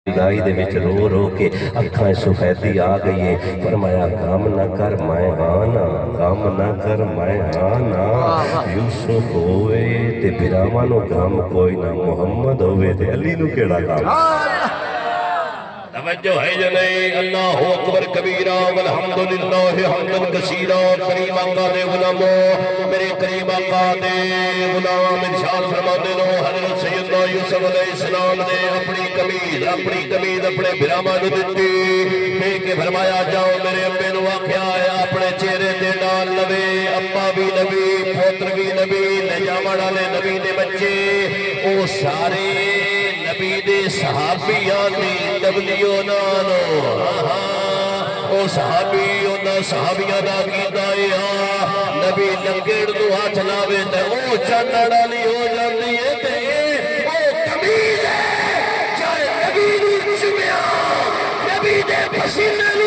گائی دے وچ رو رو کے اکھاں سفیدی آ گئی ہے فرمایا غم نہ کر میں آنا غم نہ کر میں آنا یوسف ہوئے تے براواں نو غم کوئی نہ محمد ہوئے تے علی نو کیڑا غم توجہ ہے یا نہیں اللہ اکبر کبیرہ والحمدللہ حمدن کثیرہ کریم آقا دے غلاموں میرے کریم آقا دے غلام ارشاد فرما دے لو حضرت سیدنا یوسف علیہ السلام نے اپنی قمیض اپنے بھراواں نو دتی تے کہ فرمایا جاؤ میرے ابے نو آکھیا ہے اپنے چہرے تے ڈال لوے ابا بھی نبی پوتر بھی نبی لے جاون والے نبی دے بچے او سارے نبی دے صحابیاں دی تبلیغ نالو او صحابی انہاں صحابیاں دا کیتا ہے نبی لنگڑ تو ہاتھ لاوے تے او چانڑ والی ہو جاندی ہے تے او قمیض ہے چاہے نبی نو چومیا نبی دے پسینے